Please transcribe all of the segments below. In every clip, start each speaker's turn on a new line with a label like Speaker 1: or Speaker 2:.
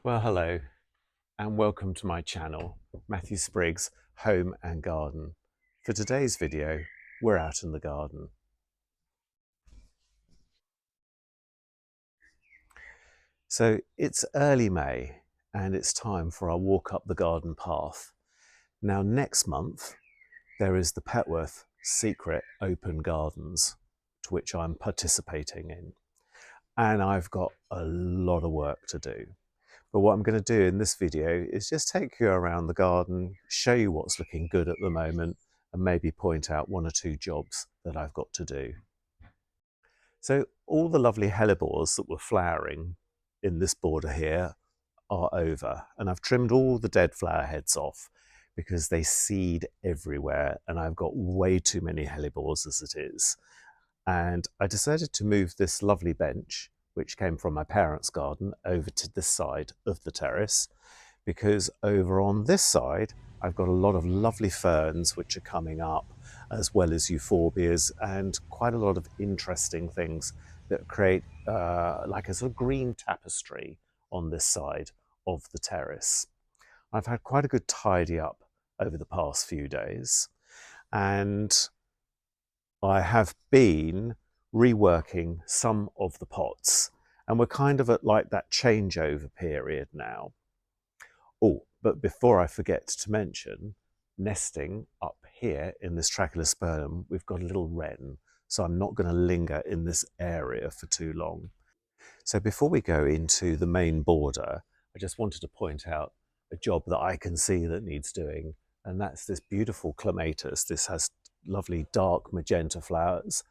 Speaker 1: Well, hello and welcome to my channel, Matthew Spriggs Home and Garden. For today's video, we're out in the garden. So it's early May and it's time for our walk up the garden path. Now next month, there is the Petworth Secret Open Gardens, to which I'm participating in. And I've got a lot of work to do. But what I'm going to do in this video is just take you around the garden, show you what's looking good at the moment, and maybe point out one or two jobs that I've got to do. So all the lovely hellebores that were flowering in this border here are over, and I've trimmed all the dead flower heads off because they seed everywhere and I've got way too many hellebores as it is. And I decided to move this lovely bench, which came from my parents' garden, over to this side of the terrace, because over on this side I've got a lot of lovely ferns which are coming up, as well as euphorbias and quite a lot of interesting things that create like a sort of green tapestry on this side of the terrace. I've had quite a good tidy up over the past few days, and I have been reworking some of the pots, and we're kind of at like that changeover period now. Oh, but before I forget to mention, nesting up here in this Tracheospermum, we've got a little wren, so I'm not going to linger in this area for too long. So before we go into the main border, I just wanted to point out a job that I can see that needs doing, and that's this beautiful clematis. This has lovely dark magenta flowers,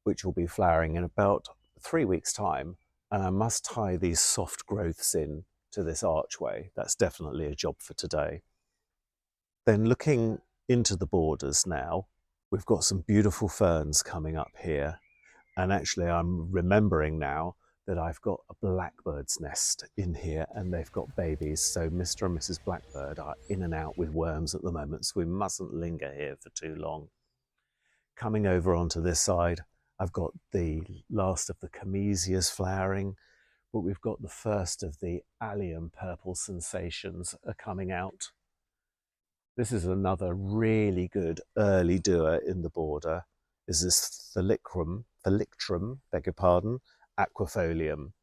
Speaker 1: which will be flowering in about 3 weeks' time. And I must tie these soft growths in to this archway. That's definitely a job for today. Then looking into the borders now, we've got some beautiful ferns coming up here. And actually I'm remembering now that I've got a blackbird's nest in here and they've got babies. So Mr. and Mrs. Blackbird are in and out with worms at the moment, so we mustn't linger here for too long. Coming over onto this side, I've got the last of the chamesias flowering, but we've got the first of the allium purple sensations are coming out. This is another really good early doer in the border, is this Thalictrum, beg your pardon, aquifolium,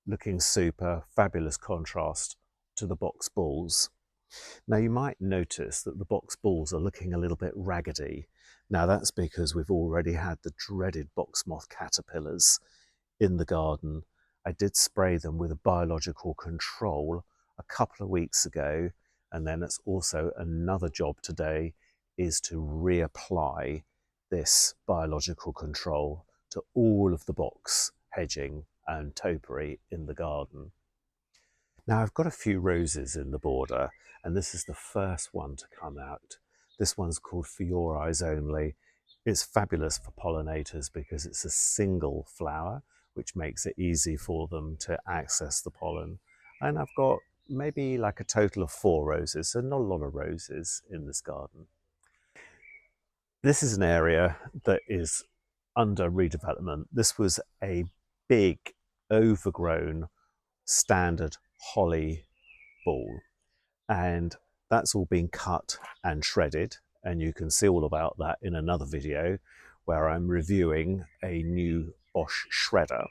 Speaker 1: looking super, fabulous contrast to the box balls. Now you might notice that the box balls are looking a little bit raggedy. Now that's because we've already had the dreaded box moth caterpillars in the garden. I did spray them with a biological control a couple of weeks ago, and then it's also another job today is to reapply this biological control to all of the box hedging and topiary in the garden. Now I've got a few roses in the border, and this is the first one to come out. This one's called For Your Eyes Only. It's fabulous for pollinators because it's a single flower, which makes it easy for them to access the pollen. And I've got maybe like a total of 4 roses, so not a lot of roses in this garden. This is an area that is under redevelopment. This was a big, overgrown, standard holly ball, and that's all been cut and shredded, and you can see all about that in another video where I'm reviewing a new Bosch shredder.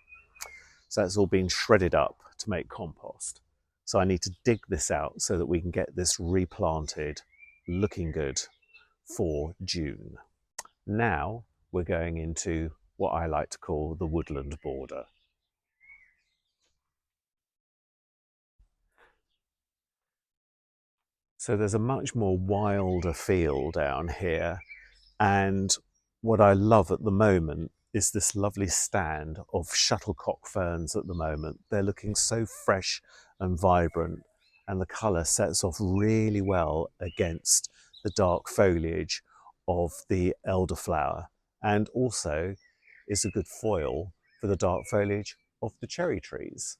Speaker 1: So that's all been shredded up to make compost. So I need to dig this out so that we can get this replanted, looking good for June. Now we're going into what I like to call the woodland border. So there's a much more wilder feel down here, and what I love at the moment is this lovely stand of shuttlecock ferns at the moment. They're looking so fresh and vibrant, and the colour sets off really well against the dark foliage of the elderflower, and also is a good foil for the dark foliage of the cherry trees.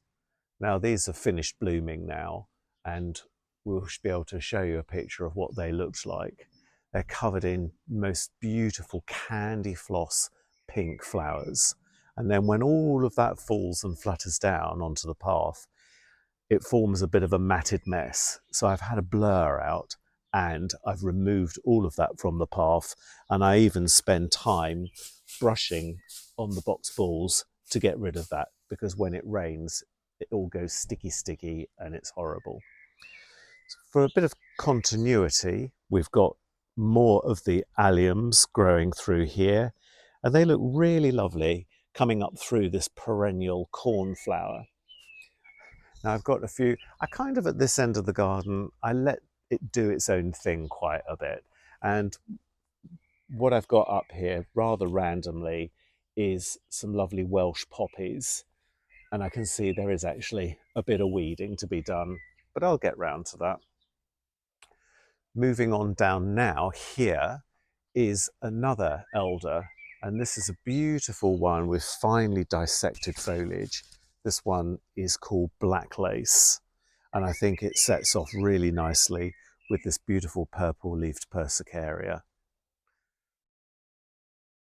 Speaker 1: Now these are finished blooming now, and we'll be able to show you a picture of what they looked like. They're covered in most beautiful candy floss pink flowers. And then when all of that falls and flutters down onto the path, it forms a bit of a matted mess. So I've had a blur out and I've removed all of that from the path, and I even spend time brushing on the box balls to get rid of that, because when it rains it all goes sticky and it's horrible. For a bit of continuity, we've got more of the alliums growing through here, and they look really lovely coming up through this perennial cornflower. Now I've got a few, I kind of, at this end of the garden, I let it do its own thing quite a bit. And what I've got up here rather randomly is some lovely Welsh poppies. And I can see there is actually a bit of weeding to be done, but I'll get round to that. Moving on down now, here is another elder, and this is a beautiful one with finely dissected foliage. This one is called Black Lace, and I think it sets off really nicely with this beautiful purple-leafed persicaria.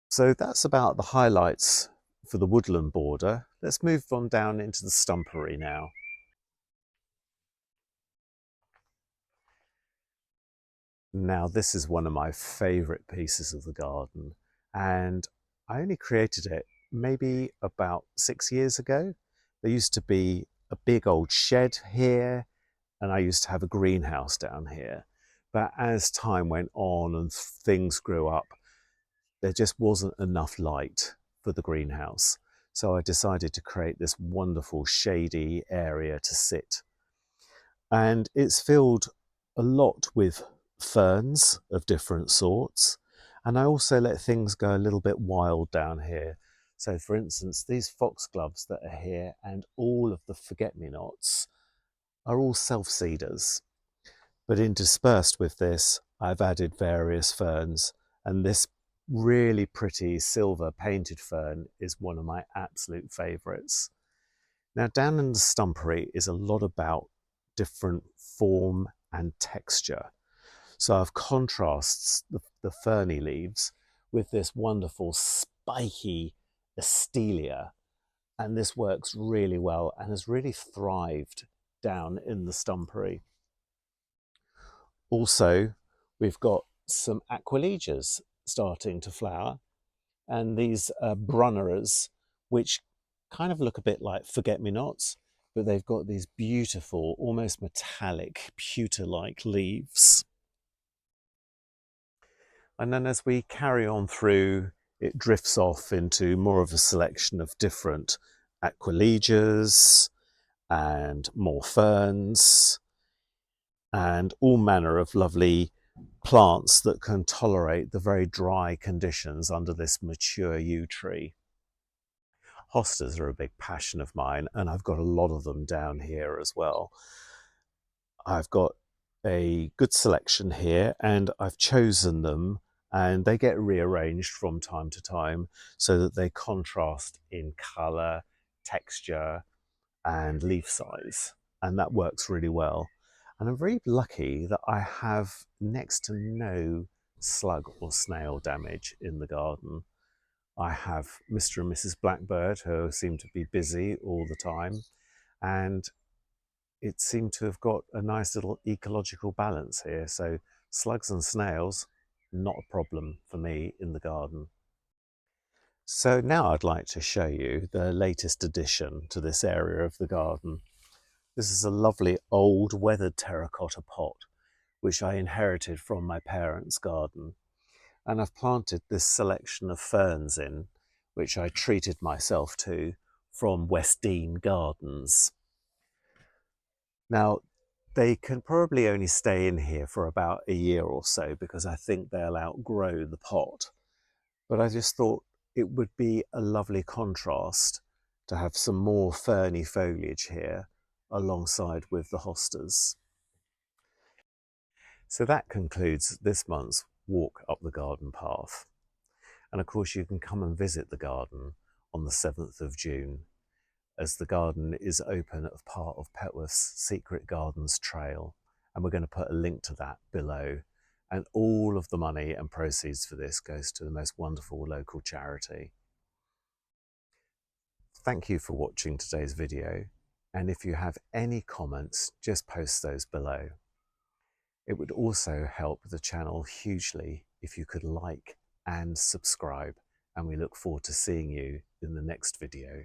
Speaker 1: So that's about the highlights for the woodland border. Let's move on down into the stumpery now. Now this is one of my favourite pieces of the garden, and I only created it maybe about 6 years ago. There used to be a big old shed here, and I used to have a greenhouse down here. But as time went on and things grew up, there just wasn't enough light for the greenhouse. So I decided to create this wonderful shady area to sit. And it's filled a lot with ferns of different sorts. And I also let things go a little bit wild down here. So for instance, these foxgloves that are here and all of the forget-me-nots are all self-seeders. But interspersed with this, I've added various ferns, and this really pretty silver painted fern is one of my absolute favourites. Now down in the stumpery is a lot about different form and texture. So I've contrasts the ferny leaves with this wonderful spiky astelia, and this works really well and has really thrived down in the stumpery. Also, we've got some aquilegias starting to flower, and these brunneras, which kind of look a bit like forget-me-nots, but they've got these beautiful, almost metallic, pewter-like leaves. And then as we carry on through, it drifts off into more of a selection of different aquilegias and more ferns and all manner of lovely plants that can tolerate the very dry conditions under this mature yew tree. Hostas are a big passion of mine, and I've got a lot of them down here as well. I've got a good selection here, and I've chosen them, and they get rearranged from time to time so that they contrast in colour, texture, and leaf size, and that works really well. And I'm very lucky that I have next to no slug or snail damage in the garden. I have Mr. and Mrs. Blackbird, who seem to be busy all the time, and it seemed to have got a nice little ecological balance here. So slugs and snails, not a problem for me in the garden. So now I'd like to show you the latest addition to this area of the garden. This is a lovely old weathered terracotta pot, which I inherited from my parents' garden. And I've planted this selection of ferns in, which I treated myself to from Westdean Gardens. Now, they can probably only stay in here for about a year or so because I think they'll outgrow the pot. But I just thought it would be a lovely contrast to have some more ferny foliage here alongside with the hostas. So that concludes this month's walk up the garden path. And of course you can come and visit the garden on the 7th of June, as the garden is open as part of Petworth's Secret Gardens trail. And we're going to put a link to that below. And all of the money and proceeds for this goes to the most wonderful local charity. Thank you for watching today's video, And if you have any comments, just post those below. It would also help the channel hugely if you could like and subscribe, and we look forward to seeing you in the next video.